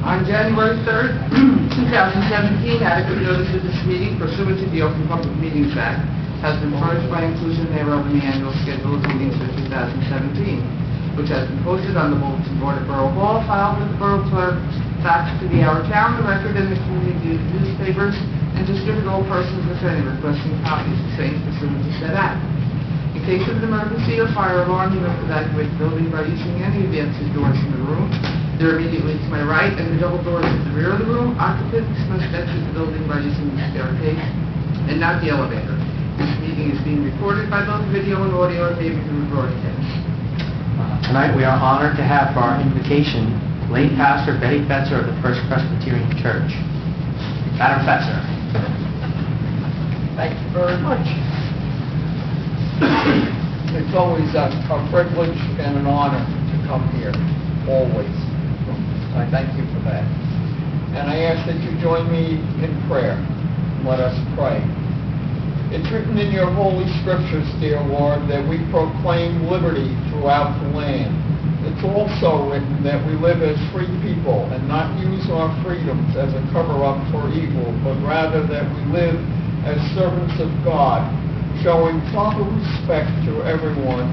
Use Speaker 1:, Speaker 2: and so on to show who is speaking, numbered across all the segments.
Speaker 1: On January 3rd, 2017, adequate notice of this meeting pursuant to the Open Public Meetings Act has been furnished by inclusion thereof in the annual schedule of meetings for 2017, which has been posted on the bulletin board at Borough Hall, filed with the Borough Clerk, faxed to the Our Town, the Record, and the community newspapers, and distributed all persons with any requesting copies of same pursuant to said act. In case of an emergency or fire alarm, you must evacuate the building by using any of the exit doors in the room. They're immediately to my right, and the double doors at the rear of the room. Occupants must exit the building by using the staircase and not the elevator. This meeting is being recorded by both video and audio and may be rebroadcast.
Speaker 2: Tonight we are honored to have for our invocation late Pastor Betty Fetzer of the First Presbyterian Church. Madam Fetzer.
Speaker 3: Thank you very much. It's always a privilege and an honor to come here, always. I thank you for that. And I ask that you join me in prayer. Let us pray. It's written in your holy scriptures, dear Lord, that we proclaim liberty throughout the land. It's also written that we live as free people and not use our freedoms as a cover-up for evil, but rather that we live as servants of God, showing proper respect to everyone,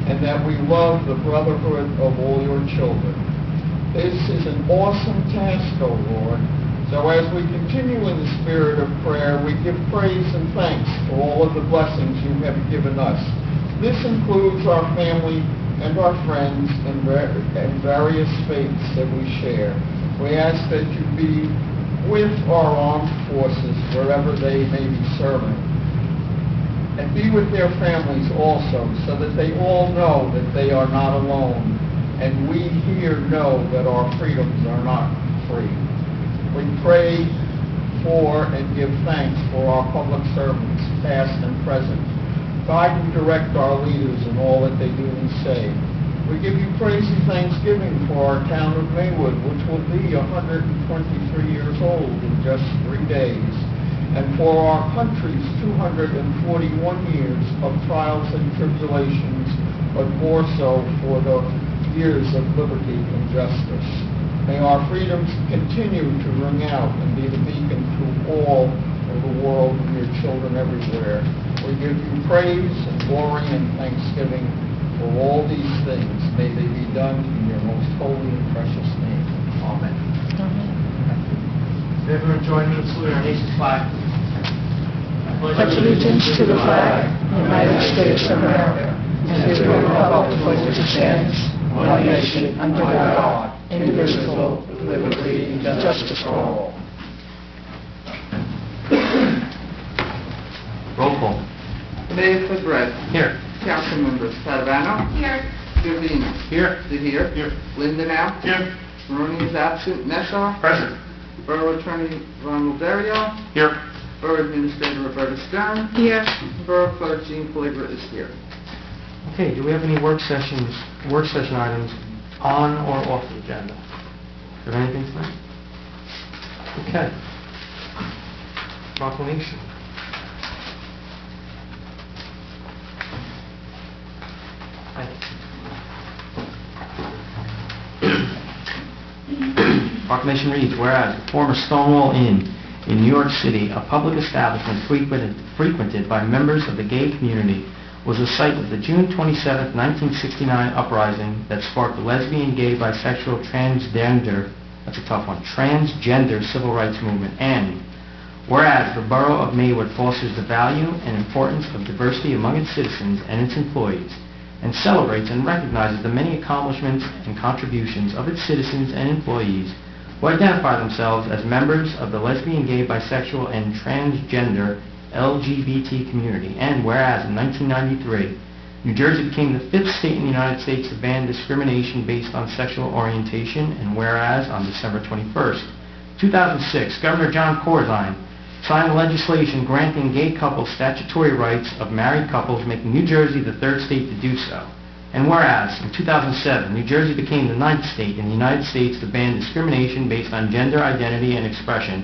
Speaker 3: and that we love the brotherhood of all your children. This is an awesome task, O Lord. So as we continue in the spirit of prayer, we give praise and thanks for all of the blessings you have given us. This includes our family and our friends and various faiths that we share. We ask that you be with our armed forces wherever they may be serving, and be with their families also, so that they all know that they are not alone, and we here know that our freedoms are not free. We pray for and give thanks for our public servants, past and present. Guide and direct our leaders in all that they do and say. We give you praise and thanksgiving for our town of Maywood, which will be 123 years old in just 3 days, and for our country's 241 years of trials and tribulations, but more so for the years of liberty and justice. May our freedoms continue to ring out and be the beacon to all of the world and your children everywhere. We give you praise and glory and thanksgiving for all these things. May they be done in your most holy and precious name. Amen.
Speaker 2: May everyone join me in saluting our nation's flag.
Speaker 4: Pledge allegiance to the flag of the United States of America and to the republic for which it stands, one nation, under God, indivisible, with liberty and justice for all.
Speaker 2: Roll call.
Speaker 1: Mayor Fedred.
Speaker 2: Here.
Speaker 1: Council members Padavano.
Speaker 4: Here.
Speaker 1: Giordino.
Speaker 2: Here.
Speaker 1: DeHere.
Speaker 2: Here.
Speaker 1: Lindenau.
Speaker 2: Here.
Speaker 1: Maroney is absent. Nessar.
Speaker 2: Present.
Speaker 1: Borough Attorney Ronald Dario.
Speaker 2: Here.
Speaker 1: Borough Administrator Roberta Stern.
Speaker 4: Here.
Speaker 1: Borough Clerk Jean Flagra is here.
Speaker 2: Okay, do we have any work session items on or off the agenda? Do we have anything tonight? Okay. Proclamation. Thank you. Proclamation reads, whereas the former Stonewall Inn in New York City, a public establishment frequented by members of the gay community, was the site of the June 27, 1969 uprising that sparked the lesbian, gay, bisexual, transgender, that's a tough one, transgender civil rights movement. And whereas the Borough of Maywood fosters the value and importance of diversity among its citizens and its employees, and celebrates and recognizes the many accomplishments and contributions of its citizens and employees who identify themselves as members of the lesbian, gay, bisexual, and transgender LGBT community. And whereas in 1993, New Jersey became the 5th state in the United States to ban discrimination based on sexual orientation, and whereas on December 21st, 2006, Governor John Corzine signed legislation granting gay couples statutory rights of married couples, making New Jersey the 3rd state to do so. And whereas in 2007, New Jersey became the 9th state in the United States to ban discrimination based on gender identity and expression.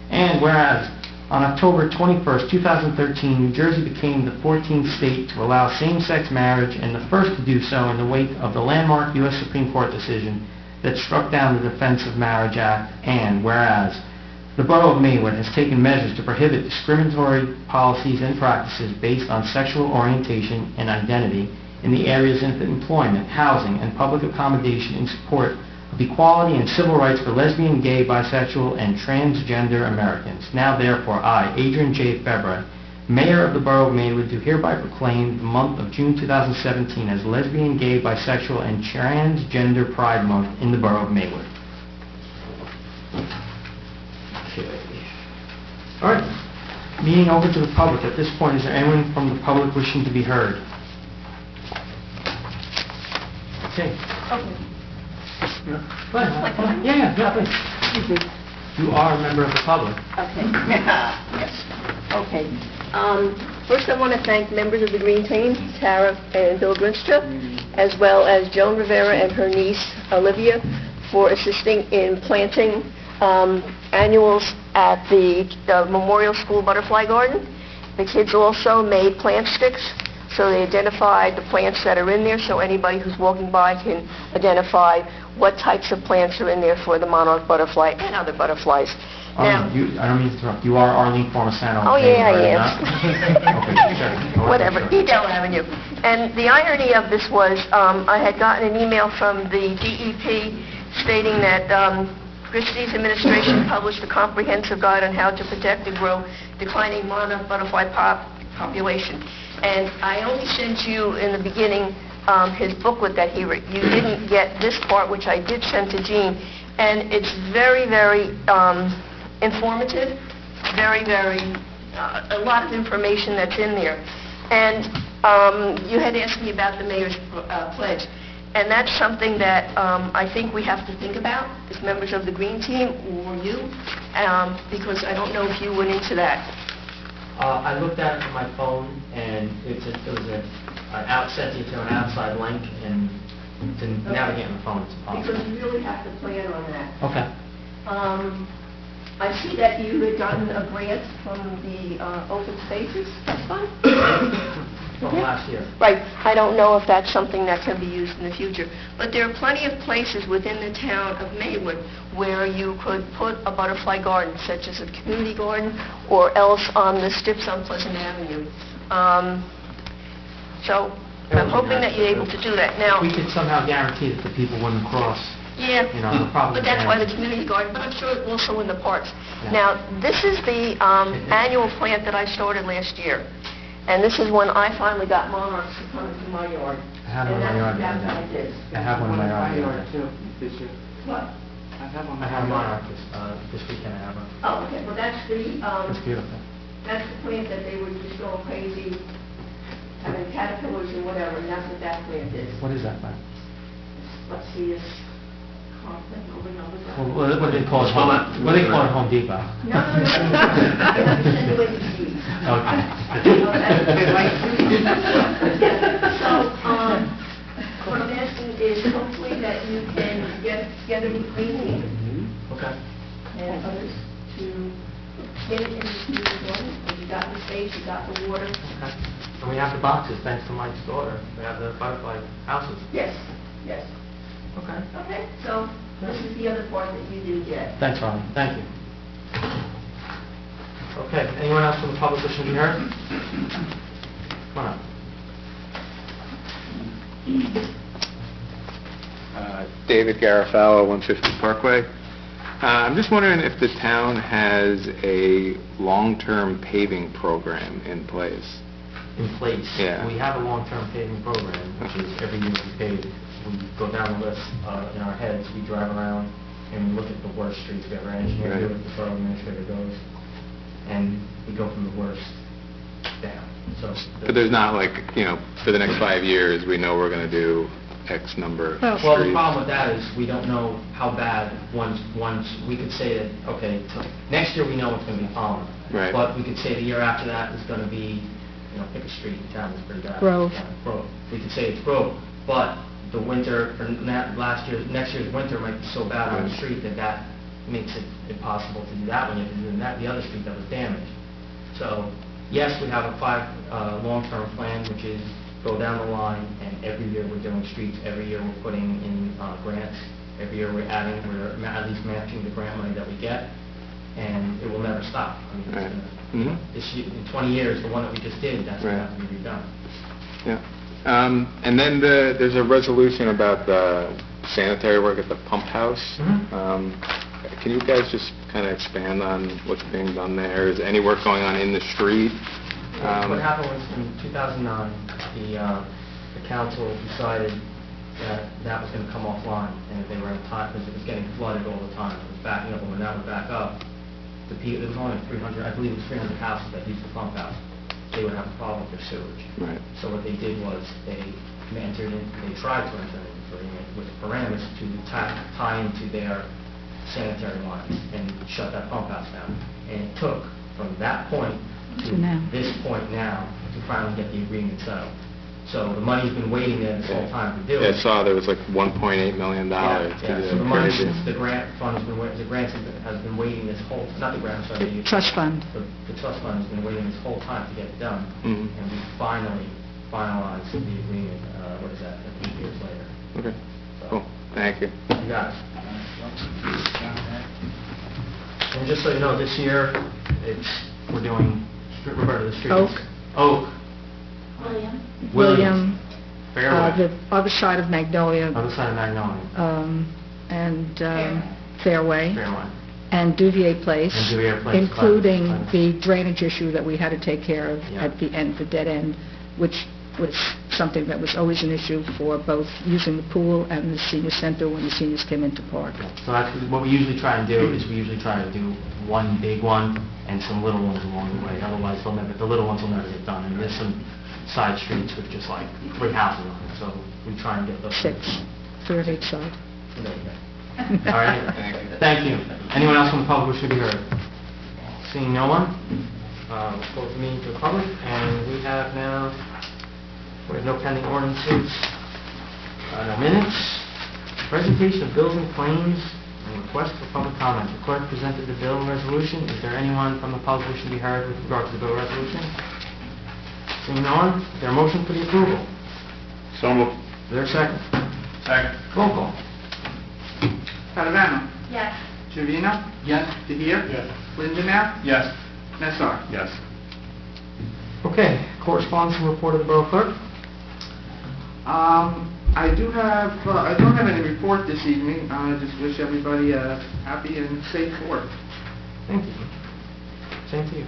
Speaker 2: And whereas on October 21st, 2013, New Jersey became the 14th state to allow same-sex marriage and the first to do so in the wake of the landmark U.S. Supreme Court decision that struck down the Defense of Marriage Act, and whereas the Borough of Maywood has taken measures to prohibit discriminatory policies and practices based on sexual orientation and identity in the areas of employment, housing, and public accommodation in support of equality and civil rights for lesbian, gay, bisexual, and transgender Americans. Now therefore, I, Adrian J. Febre, Mayor of the Borough of Maywood, do hereby proclaim the month of June 2017 as Lesbian, Gay, Bisexual, and Transgender Pride Month in the Borough of Maywood. Okay. All right. Meeting open to the public. At this point, is there anyone from the public wishing to be heard? Okay. Go ahead. Yeah, please. You are a member of the public.
Speaker 5: Okay. Yes. Okay. First, I want to thank members of the Green Team, Tara and Bill Grinstra, as well as Joan Rivera and her niece, Olivia, for assisting in planting annuals at the Memorial School Butterfly Garden. The kids also made plant sticks, so they identified the plants that are in there, so anybody who's walking by can identify what types of plants are in there for the monarch butterfly and other butterflies. Now,
Speaker 2: I don't mean to interrupt. You are Arlene Formasano.
Speaker 5: Oh, yeah, I am.
Speaker 2: Okay, sure.
Speaker 5: Whatever, Edel Avenue. And the irony of this was, I had gotten an email from the DEP stating that Christie's administration published a comprehensive guide on how to protect and grow declining monarch butterfly population. And I only sent you in the beginning his booklet that he wrote. You didn't get this part, which I did send to Jean. And it's very, very informative, very, a lot of information that's in there. And you had asked me about the mayor's pledge. And that's something that I think we have to think about as members of the Green Team, or you, because I don't know if you went into that.
Speaker 2: I looked at it from my phone, and it was sent you to an outside link, and to navigate on the phone, it's possible.
Speaker 5: Because you really have to plan on that.
Speaker 2: Okay.
Speaker 5: I see that you had gotten a grant from the Open Spaces. That's fine.
Speaker 2: From last year.
Speaker 5: Right. I don't know if that's something that can be used in the future. But there are plenty of places within the town of Maywood where you could put a butterfly garden, such as a community garden, or else on the strips on Pleasant Avenue. So I'm hoping that you're able to do that. Now,
Speaker 2: We could somehow guarantee that the people wouldn't cross.
Speaker 5: yeah,
Speaker 2: You know, the problem
Speaker 5: but that's why the
Speaker 2: is-
Speaker 5: community garden, but I'm sure also in the parks.
Speaker 2: Yeah.
Speaker 5: Now, this is the annual plant that I started last year, and this is when I finally got monarchs to come into my yard.
Speaker 2: I have one in my yard.
Speaker 5: And that's what I did.
Speaker 2: I have one in my yard.
Speaker 1: too, this year.
Speaker 5: What?
Speaker 1: I have one.
Speaker 2: I have a monarch this weekend. I have one.
Speaker 5: Oh, okay, well, that's
Speaker 2: It's
Speaker 5: the
Speaker 2: beautiful.
Speaker 5: plant that they were just going crazy, having caterpillars and whatever, and that's what that plant is.
Speaker 2: What is that plant?
Speaker 5: Let's see, it's, oh,
Speaker 2: Well, what do they call it? What do they call it? Home Depot.
Speaker 5: No. Send away the seeds.
Speaker 2: Okay.
Speaker 5: So, what I'm asking is hopefully that you can get together with Green Team
Speaker 2: Okay.
Speaker 5: and others to get it into the community garden. You got the space, you got the water.
Speaker 2: Okay. And we have the boxes, thanks to Mike's daughter. We have the butterfly houses.
Speaker 5: Yes, yes.
Speaker 2: Okay.
Speaker 5: Okay, so this is the other part that you didn't get.
Speaker 2: Thanks, Ron. Thank you. Okay, anyone else from the public wishing to be heard? Come on up.
Speaker 6: David Garofalo, 150 Parkway. I'm just wondering if the town has a long-term paving program in place.
Speaker 2: In place.
Speaker 6: Yeah.
Speaker 2: We have a long-term paving program, which is every year we pave. We go down the list in our heads, we drive around, and we look at the worst streets. We have our engineer do it, the borough administrator goes, and we go from the worst down. So.
Speaker 6: But there's not like, for the next 5 years, we know we're going to do X number of
Speaker 2: Well, the
Speaker 6: streets.
Speaker 2: problem with that is we don't know how bad once we could say that, okay, next year we know it's going to be Palmer.
Speaker 6: Right.
Speaker 2: But we could say the year after that is going to be, pick a street in town that's pretty bad.
Speaker 4: Grove.
Speaker 2: Yeah, Grove. We could say it's Grove, but the winter, or next year's winter might be so bad on the
Speaker 6: Right.
Speaker 2: street that makes it impossible to do that one. You have to do the other street that was damaged. So, yes, we have a long-term plan, which is go down the line, and every year we're doing streets, every year we're putting in grants Every year we're at least matching the grant money that we get, and it will never stop. I mean,
Speaker 6: Right.
Speaker 2: this year, in 20 years, the one that we just did, that's going to
Speaker 6: Right.
Speaker 2: have to be redone.
Speaker 6: Yeah. And then there's a resolution about the sanitary work at the pump house.
Speaker 2: Mhm.
Speaker 6: Can you guys just kind of expand on what's being done there? Is any work going on in the street?
Speaker 2: What happened was in 2009, the council decided that was going to come offline, and they were in time, because it was getting flooded all the time. It was backing up, and when that would back up, there was only 300, I believe it was 300 houses that used the pump house. They would have a problem with their sewage.
Speaker 6: Right.
Speaker 2: So what they did was they tried to enter into an agreement with the parameters to tie into their sanitary lines and shut that pump house down. And it took from that point to
Speaker 4: now.
Speaker 2: this point now to finally get the agreement settled. So the money's been waiting there this whole time to do
Speaker 6: Yeah,
Speaker 2: it.
Speaker 6: I saw there was like $1.8 million.
Speaker 2: Yeah,
Speaker 6: to
Speaker 2: so
Speaker 6: do
Speaker 2: the money,
Speaker 6: crazy.
Speaker 2: the grant fund has been waiting, the grant has been waiting this whole, not the grant, sorry.
Speaker 4: The trust fund.
Speaker 2: The trust fund has been waiting this whole time to get it done.
Speaker 6: Mhm.
Speaker 2: And we finally finalized the agreement, 8 years later.
Speaker 6: Okay, cool. Thank you.
Speaker 2: You got it. And just so you know, this year, we're doing, refer to the streets. Oak.
Speaker 4: William,
Speaker 2: Fairway.
Speaker 4: the other side of Magnolia,
Speaker 2: Other side of Magnolia.
Speaker 4: and Fairway,
Speaker 2: Fairway.
Speaker 4: and Duvier Place,
Speaker 2: And Duvier Place,
Speaker 4: including
Speaker 2: fine.
Speaker 4: the drainage issue that we had to take care of
Speaker 2: Yeah.
Speaker 4: at the end, the dead end, which was something that was always an issue for both using the pool and the senior center when the seniors came into park.
Speaker 2: So that's what we usually try and do, is we usually try to do one big one and some little ones along the way. Otherwise, the little ones will never get done. And there's some side streets with just like 3 houses on it, so we try and get those.
Speaker 4: 6, 3 on each side.
Speaker 2: There you go. All right. Thank you. Anyone else from the public wish to be heard? Seeing no one, we'll close the meeting to the public, and we have no pending ordinances, no minutes, presentation of bills and claims, and request for public comment. The clerk presented the bill and resolution. Is there anyone from the public wishing to be heard with regard to the bill resolution? Seeing no one, is there a motion for the approval?
Speaker 6: So moved.
Speaker 2: Is there a second?
Speaker 6: Second.
Speaker 2: Roll call.
Speaker 1: Padavano?
Speaker 5: Yes.
Speaker 1: Trevino? Yes. DeHier?
Speaker 6: Yes.
Speaker 1: Lindenau?
Speaker 6: Yes.
Speaker 1: Nassar?
Speaker 6: Yes.
Speaker 2: Okay, correspondence and report of the borough clerk.
Speaker 1: I don't have any report this evening. I just wish everybody a happy and safe 4th.
Speaker 2: Thank you. Same to you.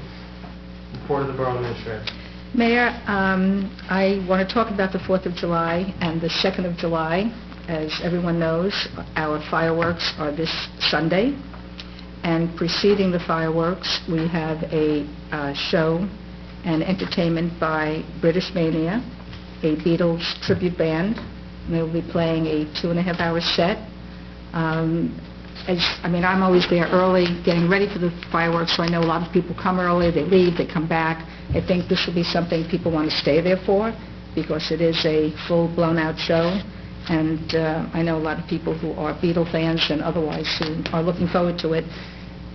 Speaker 2: Report of the borough administrator.
Speaker 4: Mayor, I want to talk about the 4th of July and the 2nd of July. As everyone knows, our fireworks are this Sunday, and preceding the fireworks, we have a show and entertainment by British Mania, a Beatles tribute band. They'll be playing a 2.5-hour set. I'm always there early, getting ready for the fireworks, so I know a lot of people come early, they leave, they come back. I think this will be something people want to stay there for, because it is a full blown-out show, and I know a lot of people who are Beatle fans and otherwise who are looking forward to it.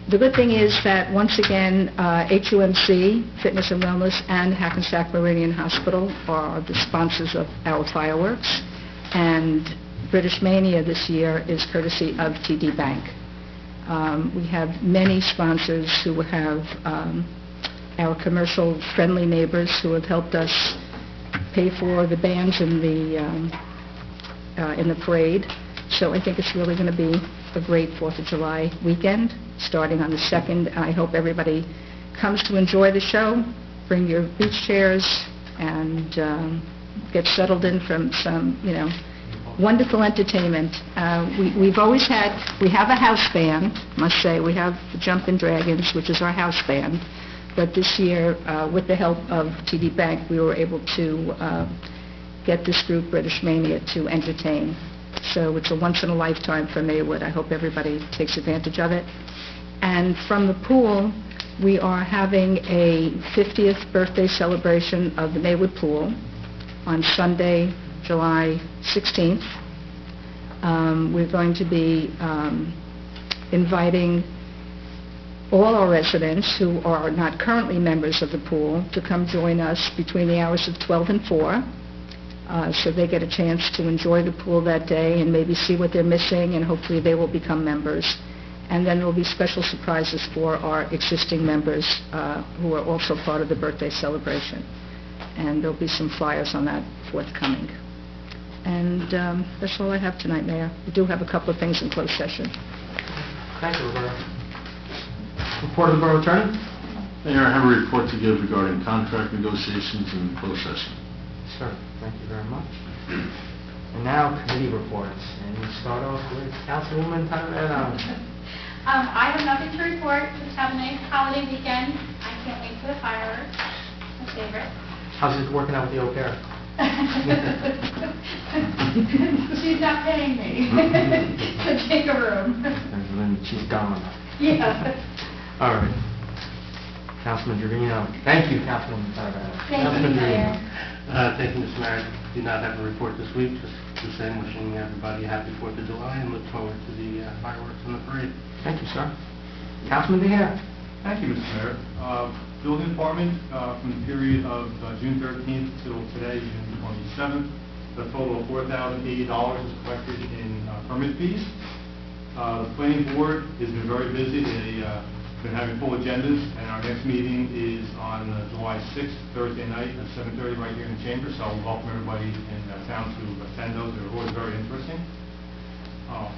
Speaker 4: The good thing is that, once again, HUMC, Fitness and Wellness, and Hackensack Meridian Hospital are the sponsors of our fireworks, and British Mania this year is courtesy of TD Bank. We have many sponsors who have our commercial-friendly neighbors who have helped us pay for the bands in the parade. So I think it's really going to be a great 4th of July weekend, starting on the 2nd. I hope everybody comes to enjoy the show. Bring your beach chairs and get settled in from some, wonderful entertainment. We have a house band, must say. We have the Jumpin' Dragons, which is our house band. But this year, with the help of TD Bank, we were able to get this group, British Mania, to entertain. So it's a once-in-a-lifetime for Maywood. I hope everybody takes advantage of it. And from the pool, we are having a 50th birthday celebration of the Maywood Pool on Sunday, July 16th. We're going to be inviting all our residents who are not currently members of the pool to come join us between the hours of 12 and 4. so they get a chance to enjoy the pool that day and maybe see what they're missing, and hopefully they will become members. And then there will be special surprises for our existing members who are also part of the birthday celebration. And there'll be some flyers on that forthcoming. And that's all I have tonight, Mayor. We do have a couple of things in closed session.
Speaker 2: Thank you, Roberta. Report of the Borough Attorney?
Speaker 7: Mayor, I have a report to give regarding contract negotiations in closed session.
Speaker 2: Sure, thank you very much. And now, committee reports. And we start off with Councilwoman Tyrell.
Speaker 8: I have nothing to report. Just have a nice holiday weekend. I can't wait for the fireworks. My favorite.
Speaker 2: How's it working out with the au pair?
Speaker 8: She's not paying me. So take a room.
Speaker 2: And then she's gone.
Speaker 8: Yeah.
Speaker 2: All right. Councilman Trevino. Thank you, Councilwoman Tyrell.
Speaker 8: Thank you, Mayor.
Speaker 9: Thank you, Mr. Mayor. Do not have a report this week, just the same, wishing everybody a happy 4th of July and look forward to the fireworks and the parade.
Speaker 2: Thank you, sir. Councilman DeHare.
Speaker 10: Thank you, Mr. Mayor. Building Department, from the period of June 13th till today, June 27th, a total of $4,080 is collected in permit fees. The Planning Board has been very busy. They've been having full agendas, and our next meeting is on July 6th, Thursday night at 7:30 right here in the chamber, so we welcome everybody in town to attend those. They're always very interesting.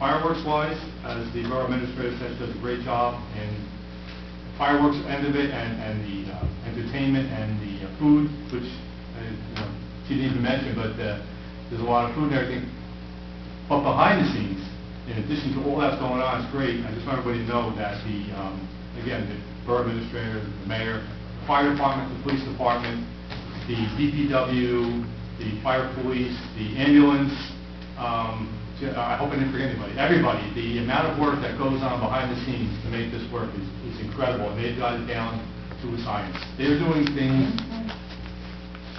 Speaker 10: Fireworks-wise, as the Borough Administrator said, does a great job in fireworks end of it, and the entertainment and the food, which she didn't even mention, but there's a lot of food and everything. But behind the scenes, in addition to all that's going on, it's great. I just want everybody to know that again, the Borough Administrator, the Mayor, the Fire Department, the Police Department, the DPW, the Fire Police, the ambulance, I hope I didn't forget anybody. Everybody, the amount of work that goes on behind the scenes to make this work is incredible, and they've got it down to a science. They're doing things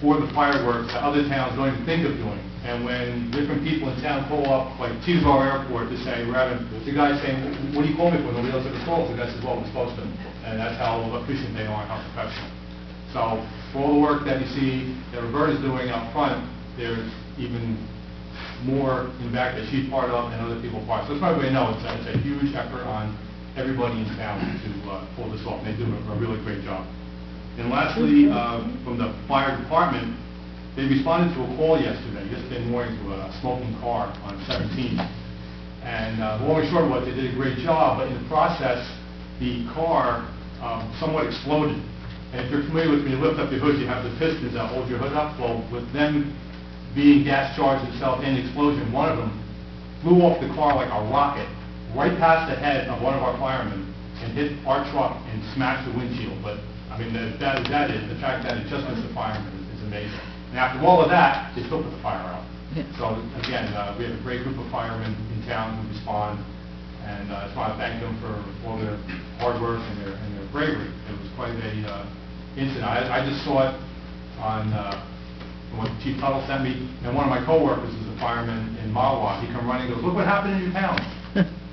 Speaker 10: for the fireworks that other towns don't even think of doing. And when different people in town call up, like Teterboro Airport, to say, we're having, the guy saying, what do you call me for? Nobody else ever calls. The guy says, well, we're supposed to. And that's how efficient they are and how professional. So for all the work that you see that Roberta's doing out front, there's even more in back that she's part of and other people part. So it's probably know it's a huge effort on everybody in town to pull this off. They do a really great job. And lastly, from the fire department, they responded to a call yesterday morning to a smoking car on 17. And the long and short was they did a great job, but in the process, the car somewhat exploded. And if you're familiar with when you lift up your hood, you have the pistons that hold your hood up. Well, with them being gas charged themselves in the explosion, one of them flew off the car like a rocket, right past the head of one of our firemen, and hit our truck and smashed the windshield. But I mean, the fact that it just missed the fireman is amazing. And after all of that, they still put the fire out.
Speaker 4: Yeah.
Speaker 10: So again, we have a great group of firemen in town who respond, and I just want to thank them for all their hard work and their bravery. It was quite a incident. I just saw it on what Chief Tuttle sent me, and one of my coworkers is a fireman in Mawa. He come running and goes, look what happened in your town.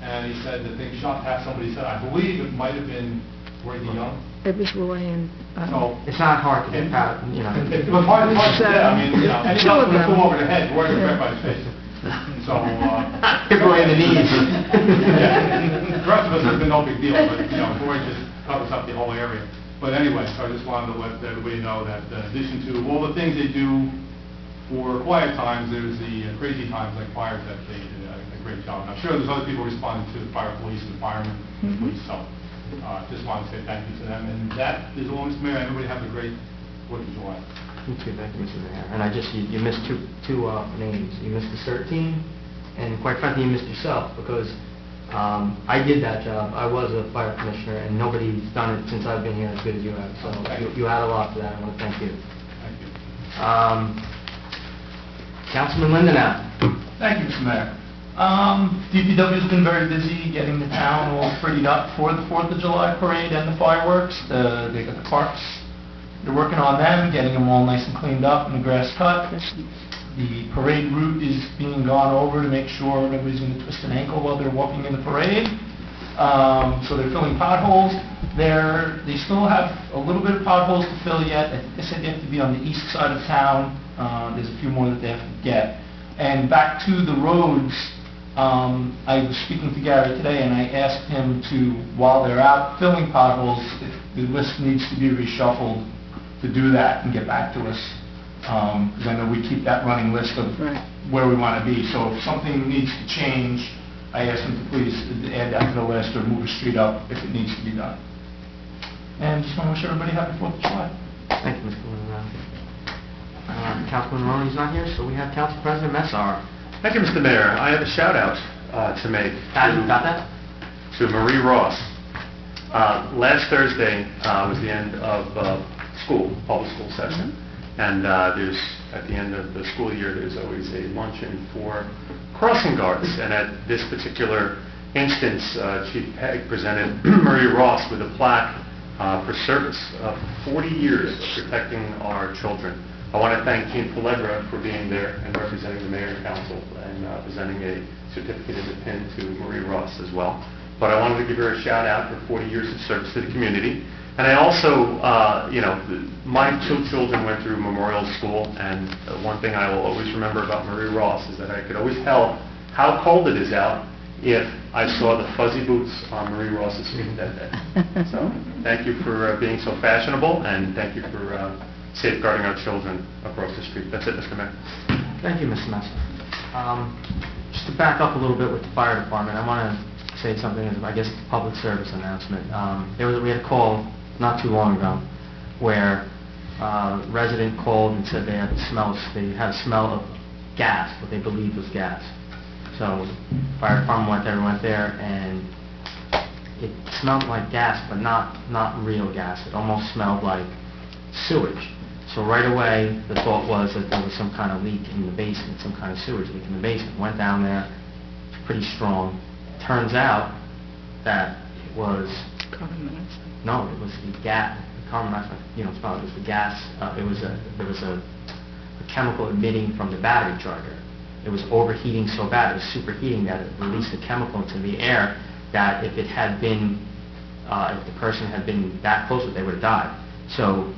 Speaker 10: And he said the thing shot past somebody. He said, I believe it might have been Roy DeYoung.
Speaker 4: It was Roy and...
Speaker 10: So
Speaker 2: It's not hard to get out,
Speaker 10: it was hard to say. I mean, and he was going to fall over the head. Roy was right by his face. So,
Speaker 2: hit Roy in the knees.
Speaker 10: yeah. The rest of us has been no big deal, but Roy just covers up the whole area. But anyway, so I just wanted to let everybody know that in addition to all the things they do for quiet times, there's the crazy times like fires that they did a great job. And I'm sure there's other people responding to the fire police and the firemen and the police. So just want to say thank you to them. And that is all, Mr. Mayor. Everybody have a great 4th of July.
Speaker 2: You too, thank you, Mr. Mayor. And you missed two names. You missed the CERT team, and quite frankly, you missed yourself, because I did that job. I was a fire commissioner, and nobody's done it since I've been here as good as you have. So you had a lot for that. I want to thank you.
Speaker 10: Thank you.
Speaker 2: Councilman Lindenau.
Speaker 11: Thank you, Mr. Mayor. DPW has been very busy getting the town all prettied up for the 4th of July parade and the fireworks. They got the parks. They're working on them, getting them all nice and cleaned up and the grass cut. The parade route is being gone over to make sure nobody's going to twist an ankle while they're walking in the parade. So they're filling potholes. They still have a little bit of potholes to fill yet. They said they have to be on the east side of town There's a few more that they have to get. And back to the roads, I was speaking to Gary today, and I asked him to, while they're out filling potholes, if the list needs to be reshuffled, to do that and get back to us. Because I know we keep that running list of where we want to be. So if something needs to change, I asked him to please add that to the list or move a street up if it needs to be done. And just want to wish everybody happy 4th of July.
Speaker 2: Thank you, Mr. Monroe. Councilman Maroney's not here, so we have Council President Messar.
Speaker 12: Thank you, Mr. Mayor. I have a shout-out to make
Speaker 2: Got that?
Speaker 12: to Marie Ross. Last Thursday was the end of public school session. And there's, at the end of the school year, there's always a luncheon for crossing guards. And at this particular instance, Chief Pegg presented Marie Ross with a plaque for service of 40 years of protecting our children. I want to thank Jean Pellegra for being there and representing the Mayor and Council and presenting a certificate in the pin to Marie Ross as well. But I wanted to give her a shout out for 40 years of service to the community. And I also, my two children went through memorial school, and one thing I will always remember about Marie Ross is that I could always tell how cold it is out if I saw the fuzzy boots on Marie Ross's feet that day. So thank you for being so fashionable, and thank you for safeguarding our children across the street. That's it, Mr. Mayor.
Speaker 2: Thank you, Mr. Messer. Just to back up a little bit with the fire department, I want to say something as, I guess, a public service announcement. We had a call not too long ago where a resident called and said they had a smell of gas, what they believed was gas. So fire department went there, and it smelled like gas, but not real gas. It almost smelled like sewage. So right away, the thought was that there was some kind of leak in the basement, some kind of sewage leak in the basement. Went down there, pretty strong. Turns out that it was
Speaker 4: Carbon monoxide.
Speaker 2: no, it was the gas. Carbon monoxide, you don't smell it. It was the gas. There was a chemical emitting from the battery charger. It was overheating so bad, it was superheating, that it released a chemical into the air that if it had been, if the person had been that close to it, they would have died. So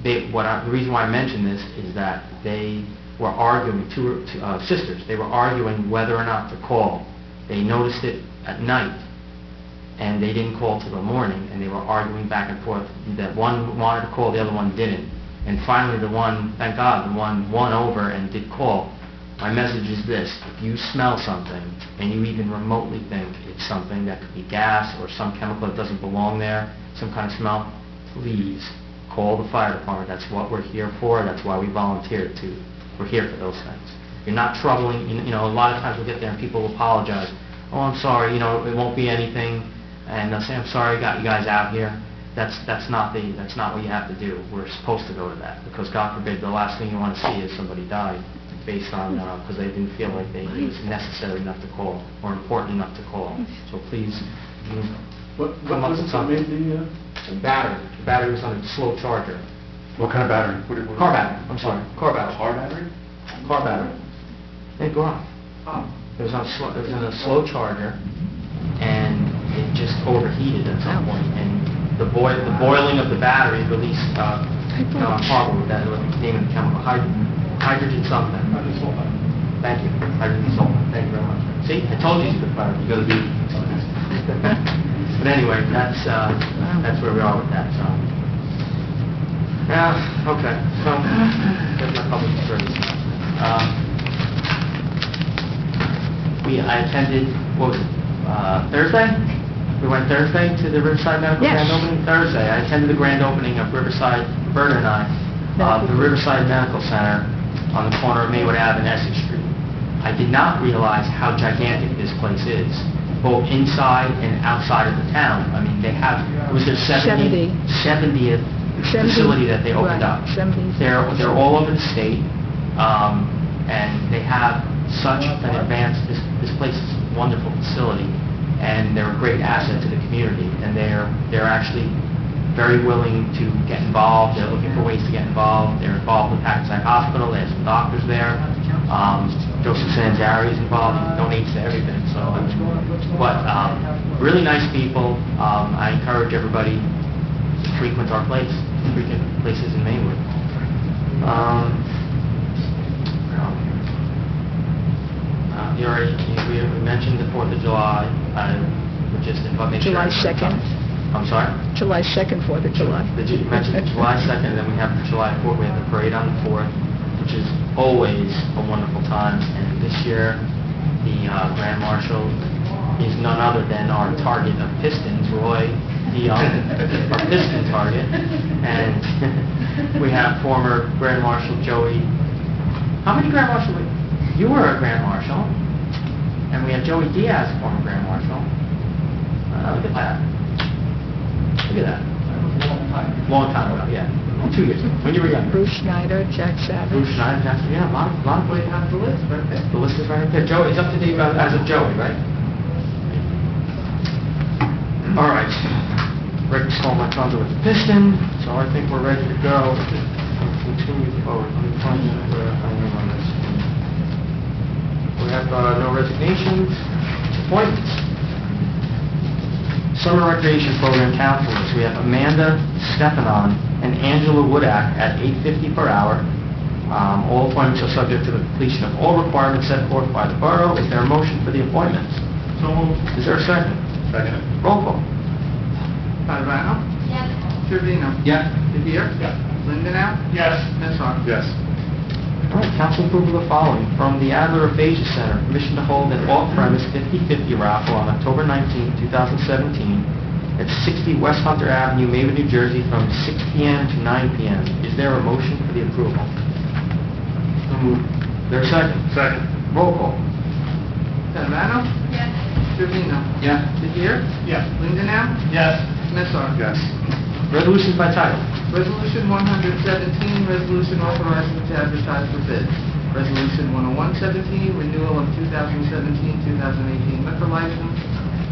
Speaker 2: the reason why I mention this is that they were arguing, two sisters, they were arguing whether or not to call. They noticed it at night, and they didn't call till the morning, and they were arguing back and forth that one wanted to call, the other one didn't. And finally the one, thank God, the one won over and did call. My message is this: if you smell something and you even remotely think it's something that could be gas or some chemical that doesn't belong there, some kind of smell, please call the fire department. That's what we're here for. That's why we volunteered to. We're here for those things. You're not troubling, a lot of times we'll get there and people will apologize. Oh, I'm sorry, it won't be anything. And they'll say, I'm sorry I got you guys out here. That's not what you have to do. We're supposed to go to that, because God forbid the last thing you want to see is somebody die based on, because they didn't feel like it was necessary enough to call or important enough to call. So please,
Speaker 7: What
Speaker 2: come up
Speaker 7: was
Speaker 2: with
Speaker 7: it that
Speaker 2: something.
Speaker 7: made the...
Speaker 2: The battery was on a slow charger.
Speaker 12: What kind of battery?
Speaker 2: Car battery, I'm sorry. Car battery.
Speaker 12: Car battery?
Speaker 2: Car battery. Hey, go on. It was on a slow charger, and it just overheated at some point, and the boiling of the battery released, I'm horrible with that, what the name of the chemical, hydrogen something. Thank you, hydrogen sulfur, thank you very much. See, I told you he's a good fire, you gotta be. But anyway, that's where we are with that, so. Yeah, okay, so, there's my public service. I attended, what was it, Thursday? We went Thursday to the Riverside Medical
Speaker 4: Yes.
Speaker 2: Grand Opening? Thursday. I attended the grand opening of Riverside, Berta and I, the Riverside Medical Center on the corner of Maywood Ave and Essex Street. I did not realize how gigantic this place is, both inside and outside of the town. I mean, it was their 70th facility that they opened up.
Speaker 4: 70.
Speaker 2: They're all over the state, and they have such an advanced, this place is a wonderful facility, and they're a great asset to the community, and they're actually very willing to get involved. They're looking for ways to get involved. They're involved with Hackensack Hospital. They have some doctors there. Joseph Sanzari is involved. He donates to everything. So, but really nice people. I encourage everybody to frequent our place, frequent places in Maywood. You already, we mentioned the 4th of July, which is the...
Speaker 4: July 2nd.
Speaker 2: I'm sorry?
Speaker 4: July 2nd, 4th of July.
Speaker 2: You mentioned July 2nd, and then we have the July 4th, we have the parade on the 4th, which is always a wonderful time, and this year, the Grand Marshal is none other than our target of Pistons, Roy Dion, our Piston target, and we have former Grand Marshal Joey. How many Grand Marshal? You were a Grand Marshal, and we have Joey Diaz, former Grand Marshal. Look at that. Look at that. Long time ago, yeah. 2 years ago, when you were young.
Speaker 4: Bruce Schneider, Jack Savage.
Speaker 2: Bruce Schneider, Jack, yeah, a lot of way down the list, right there. The list is right there. Joey, it's up to date as of Joey, right? All right. Rick stole my thunder with the piston, so I think we're ready to go. Continue forward. Let me find out where I am on this. We have no resignations, appointments. Summer Recreation Program counselors. We have Amanda Stefanon and Angela Woodak at $8.50 per hour. All appointments are subject to the completion of all requirements set forth by the borough. Is there a motion for the appointments?
Speaker 10: So moved.
Speaker 2: Is there a second?
Speaker 6: Second.
Speaker 2: Roll call.
Speaker 1: Padavano?
Speaker 8: Yes.
Speaker 1: Trevino?
Speaker 6: Yes.
Speaker 1: DeVere?
Speaker 10: Yes.
Speaker 1: Lindenau?
Speaker 10: Yes.
Speaker 1: Nessar?
Speaker 6: Yes.
Speaker 2: All right, council approval of the following. From the Adler Aphasia Center, permission to hold an off-premise 50/50 raffle on October 19, 2017 at 60 West Hunter Avenue, Maywood, New Jersey, from 6 p.m. to 9 p.m. Is there a motion for the approval? So moved. Is there a second?
Speaker 6: Second.
Speaker 2: Roll call.
Speaker 1: Padavano?
Speaker 8: Yes.
Speaker 1: Trevino?
Speaker 6: Yes.
Speaker 1: DeVere?
Speaker 10: Yes.
Speaker 1: Lindenau?
Speaker 10: Yes.
Speaker 1: Nessar?
Speaker 6: Yes.
Speaker 2: Resolutions by title.
Speaker 1: Resolution 117, resolution authorizing to advertise for bids. Resolution 10117, renewal of 2017-2018 liquor license.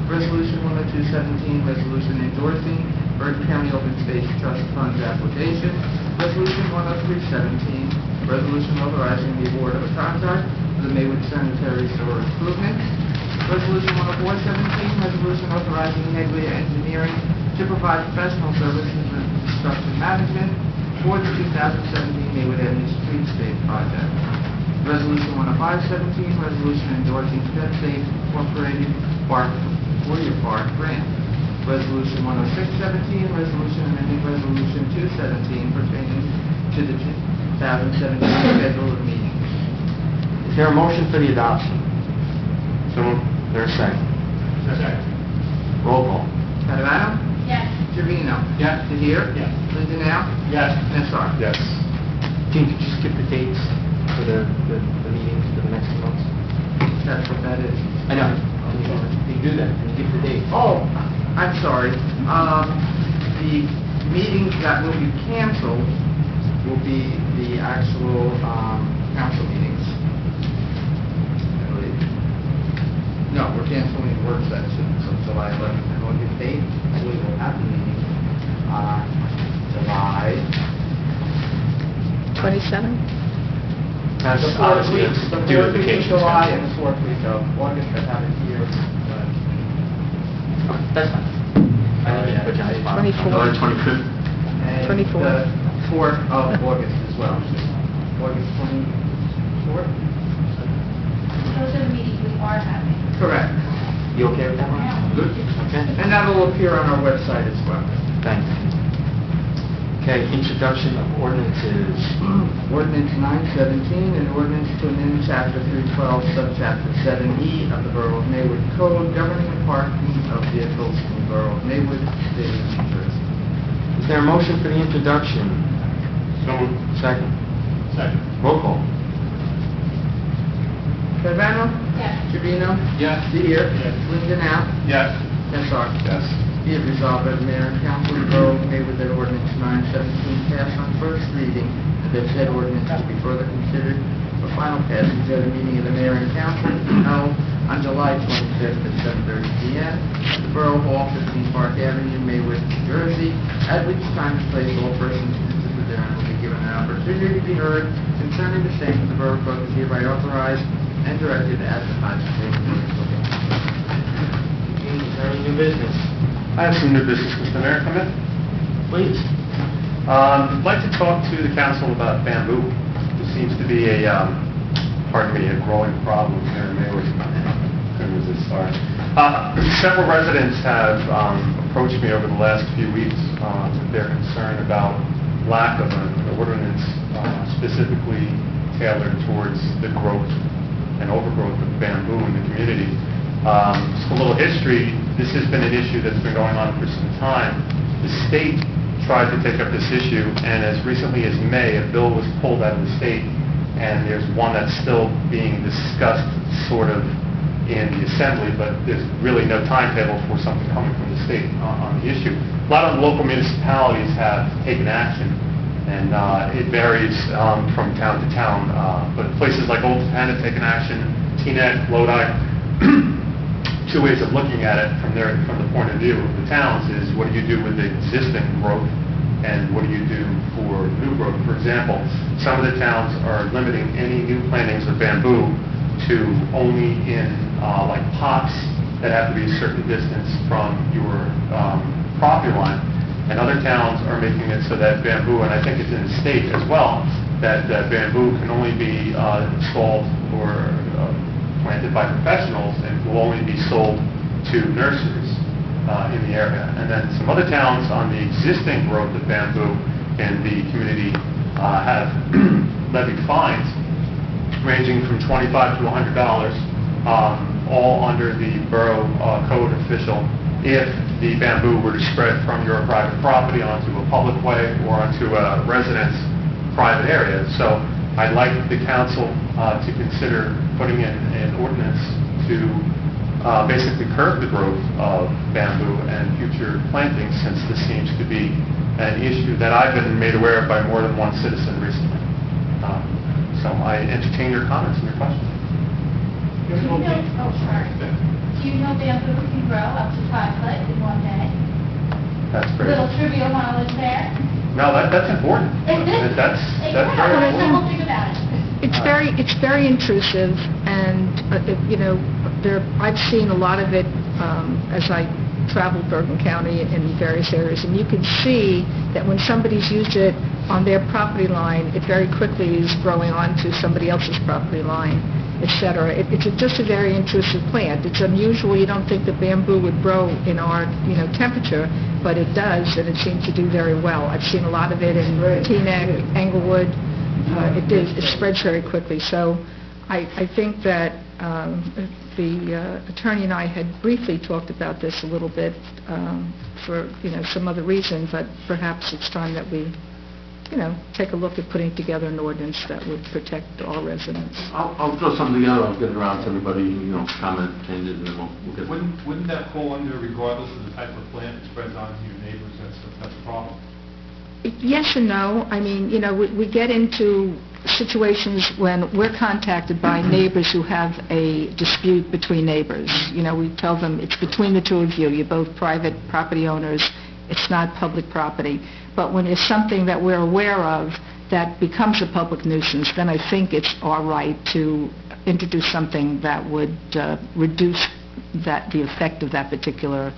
Speaker 1: Resolution 10217, resolution endorsing Bergen County Open Space Trust Funds application. Resolution 10317, resolution authorizing the award of a contract for the Maywood Sanitary Sewer Improvements. Resolution 10417, resolution authorizing Headway Engineering to provide professional services and construction management for the 2017 Maywood Avenue Streetscape project. Resolution 10517, resolution endorsing FedSafe Incorporated Park Warrior Park grant. Resolution 10617, resolution amending resolution 217 pertaining to the 2017 schedule of meetings.
Speaker 2: Is there a motion for the adoption?
Speaker 6: So moved.
Speaker 2: Is there a second?
Speaker 10: Second.
Speaker 2: Roll call.
Speaker 1: Padavano?
Speaker 8: Yes.
Speaker 1: Trevino?
Speaker 10: Yes.
Speaker 1: DeVere?
Speaker 10: Yes.
Speaker 1: Lindenau?
Speaker 10: Yes.
Speaker 1: Nessar?
Speaker 6: Yes.
Speaker 2: Gene, could you skip the dates for the meetings for the next 2 months?
Speaker 1: That's what that is.
Speaker 2: I know. You do that, and you give the dates.
Speaker 1: Oh, I'm sorry. The meetings that will be canceled will be the actual council meetings, I believe. No, we're canceling the work session until July 11th. And on the date, I believe we'll have the meeting July
Speaker 4: 27?
Speaker 2: That's
Speaker 1: the fourth
Speaker 2: obviously
Speaker 1: week,
Speaker 2: a
Speaker 1: the
Speaker 2: due to
Speaker 1: fourth week of
Speaker 2: vacation
Speaker 1: July
Speaker 2: schedule.
Speaker 1: and the fourth week of August. I have it here.
Speaker 2: That's fine. I think you put you on the spot.
Speaker 4: 24.
Speaker 7: July 25th.
Speaker 1: And
Speaker 4: 24.
Speaker 1: the 4th of August as well. August 24th?
Speaker 8: Those are the meetings we are having.
Speaker 1: Correct.
Speaker 2: You okay with that one? Good. Okay.
Speaker 1: And that will appear on our website as well.
Speaker 2: Thank you. Okay, introduction of ordinances.
Speaker 1: Ordinance 917, an ordinance to amend Chapter 312, Subchapter 7E of the Borough of Maywood Code governing the parking of vehicles in the Borough of Maywood, State of New Jersey.
Speaker 2: Is there a motion for the introduction?
Speaker 6: So moved.
Speaker 2: Second.
Speaker 10: Second.
Speaker 2: Roll call.
Speaker 1: Padavano?
Speaker 8: Yes.
Speaker 1: Trevino?
Speaker 10: Yes.
Speaker 1: DeVere?
Speaker 10: Yes.
Speaker 1: Lindenau?
Speaker 10: Yes.
Speaker 1: Nessar?
Speaker 6: Yes.
Speaker 1: Be it resolved by the Mayor and Council of the Borough of Maywood that ordinance 917 pass on first reading, and that said ordinance will be further considered for final passage at a meeting of the Mayor and Council held on July 25th at 7:30 p.m. at the Borough Hall, 15 Park Avenue, Maywood, New Jersey, at which time and place all persons interested therein will be given an opportunity to be heard concerning the same. The Borough Code is hereby authorized and directed to advertise the same.
Speaker 2: Gene, is there any new business?
Speaker 12: I have some new business, Mr. Mayor, come in.
Speaker 2: Please.
Speaker 12: I'd like to talk to the council about bamboo. There seems to be a pardon me, a growing problem here in Maywood. Couldn't resist, sorry. Several residents have approached me over the last few weeks with their concern about lack of an ordinance specifically tailored towards the growth and overgrowth of bamboo in the community. Just a little history, this has been an issue that's been going on for some time. The state tried to take up this issue, and as recently as May, a bill was pulled out of the state, and there's one that's still being discussed sort of in the Assembly, but there's really no timetable for something coming from the state on the issue. A lot of local municipalities have taken action, and it varies from town to town, but places like Old Japan have taken action, Teaneck, Lodi. Two ways of looking at it from the point of view of the towns is what do you do with the existing growth and what do you do for new growth? For example, some of the towns are limiting any new plantings of bamboo to only in like pots that have to be a certain distance from your property line, and other towns are making it so that bamboo, and I think it's in the state as well, that bamboo can only be installed or planted by professionals and will only be sold to nurseries in the area. And then some other towns on the existing growth of bamboo in the community have levied fines ranging from $25 to $100, all under the borough code official, if the bamboo were to spread from your private property onto a public way or onto a resident's private area. So I'd like the council to consider putting in an ordinance to basically curb the growth of bamboo and future plantings, since this seems to be an issue that I've been made aware of by more than one citizen recently. So I entertain your comments and your questions.
Speaker 8: Do you know bamboo can grow up to 5 foot in one day?
Speaker 12: That's great.
Speaker 8: Little trivial knowledge there.
Speaker 12: No, that's important. That's very
Speaker 8: There's the whole
Speaker 12: important.
Speaker 8: thing about it.
Speaker 4: It's very intrusive, and I've seen a lot of it as I traveled Bergen County in various areas, and you can see that when somebody's used it on their property line, it very quickly is growing onto somebody else's property line, etc. It's just a very intrusive plant. It's unusual. You don't think that bamboo would grow in our temperature, but it does, and it seems to do very well. I've seen a lot of it in Teaneck, Englewood. It spreads very quickly. So I think that the attorney and I had briefly talked about this a little bit for some other reason, but perhaps it's time that we take a look at putting together an ordinance that would protect all residents.
Speaker 7: I'll throw something together, I'll get it around to everybody, comment, changes, and then we'll get...
Speaker 10: Wouldn't that fall under, regardless of the type of plant it spreads onto your neighbors, that's a problem?
Speaker 4: Yes and no. I mean, we get into situations when we're contacted by neighbors who have a dispute between neighbors. We tell them it's between the two of you. You're both private property owners. It's not public property. But when it's something that we're aware of that becomes a public nuisance, then I think it's our right to introduce something that would reduce the effect of that particular,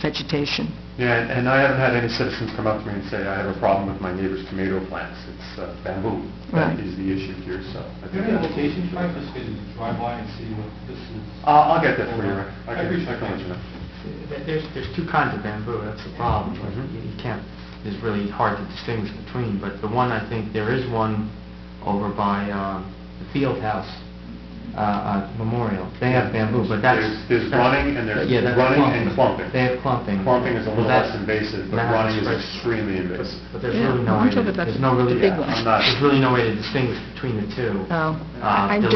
Speaker 4: vegetation.
Speaker 12: Yeah, and I haven't had any citizens come up to me and say, I have a problem with my neighbor's tomato plants. It's bamboo.
Speaker 4: Right.
Speaker 12: That is the issue here, so... I think
Speaker 10: Any
Speaker 12: that's-
Speaker 10: location, Frank, just get to drive by and see what this is?
Speaker 12: I'll get that for you, Rick. I
Speaker 10: I appreciate
Speaker 12: can let you know.
Speaker 2: There's two kinds of bamboo, that's the problem. You can't, it's really hard to distinguish between, but the one, I think, there is one over by the Field House Memorial. They have bamboo, but that's...
Speaker 12: There's running and there's running and clumping.
Speaker 2: They have clumping.
Speaker 12: Clumping is a little
Speaker 2: That's-
Speaker 12: less invasive, but
Speaker 2: that
Speaker 12: running is
Speaker 2: spreads-
Speaker 12: extremely invasive.
Speaker 2: But there's
Speaker 4: Yeah,
Speaker 2: really no
Speaker 4: I'm
Speaker 2: way,
Speaker 4: talking about
Speaker 2: there's no really,
Speaker 4: the big ones.
Speaker 12: I'm not...
Speaker 2: there's really no way to distinguish between the two.
Speaker 4: Oh, I'm just...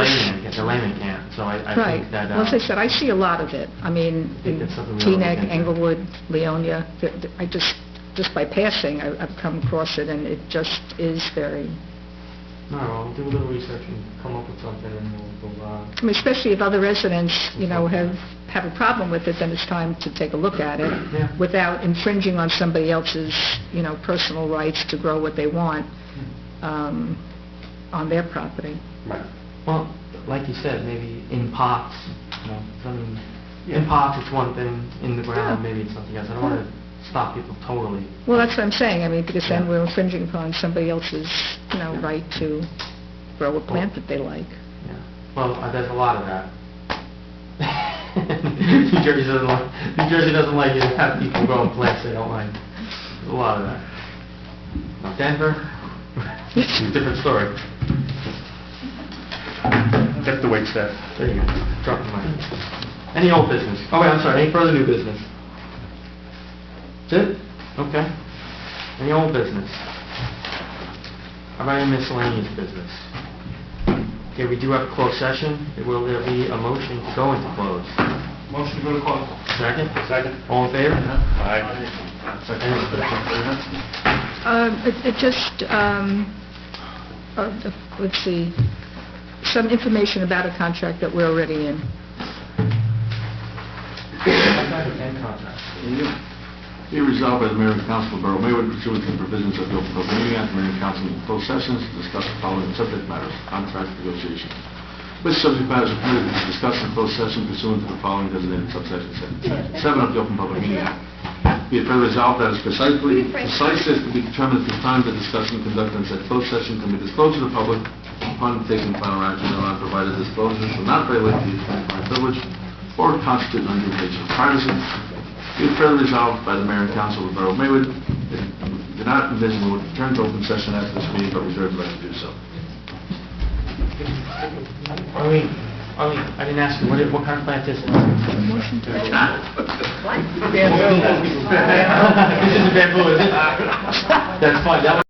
Speaker 2: The layman can't, so I
Speaker 4: Right.
Speaker 2: think that...
Speaker 4: Well, as I said, I see a lot of it. I mean,
Speaker 2: think
Speaker 4: in
Speaker 2: that's something we ought to look
Speaker 4: Teaneck,
Speaker 2: into.
Speaker 4: Englewood, Leonia, I just by passing, I've come across it, and it just is very...
Speaker 2: No, we'll do a little research and come up with something, and we'll
Speaker 4: I mean, especially if other residents, have a problem with it, then it's time to take a look at it
Speaker 2: Yeah.
Speaker 4: without infringing on somebody else's, personal rights to grow what they want on their property.
Speaker 12: Right.
Speaker 2: Well, like you said, maybe in pots, in pots it's one thing, in the ground
Speaker 4: Yeah.
Speaker 2: maybe it's something else. I don't want to stop people totally.
Speaker 4: Well, that's what I'm saying. I mean, because then
Speaker 2: Yeah.
Speaker 4: we're infringing upon somebody else's, right to grow a plant that they like.
Speaker 2: Yeah. Well, there's a lot of that. New Jersey doesn't like you to have people growing plants they don't like. There's a lot of that. Now, Denver, different story.
Speaker 12: Get the wait staff.
Speaker 2: There you go. Drop the mic. Any old business? Oh, wait, I'm sorry. Any further new business? That's it? Okay. Any old business? How about any miscellaneous business? Okay, we do have a closed session. Will there be a motion to go into closed?
Speaker 10: Motion to go to close.
Speaker 2: Second?
Speaker 12: Second.
Speaker 2: All in favor?
Speaker 12: Aye.
Speaker 4: It just, let's see, some information about a contract that we're already in.
Speaker 7: Be resolved by the Mayor and Council of the Borough of Maywood pursuant to the provisions of the Open Public Meeting Act, Mayor and Council in closed sessions to discuss the following subject matters: contract negotiation. Which subject matters are permitted to be discussed in closed session pursuant to the following designated subsection 7 of the Open Public Meeting Act. Be it further resolved that as precise as can be determined at the time the discussion conducted in said closed session can be disclosed to the public upon taking final action thereon, provided disclosure shall not violate the attorney-client privilege or constitute an undue invasion of privacy. Be it further resolved by the Mayor and Council of the Borough of Maywood that we do not envision we will return to open session after this meeting, but reserve the right to do so.
Speaker 2: Arlene, I didn't ask you, what kind of plant is it?
Speaker 4: Motion to
Speaker 2: This is bamboo, is it? That's fine. That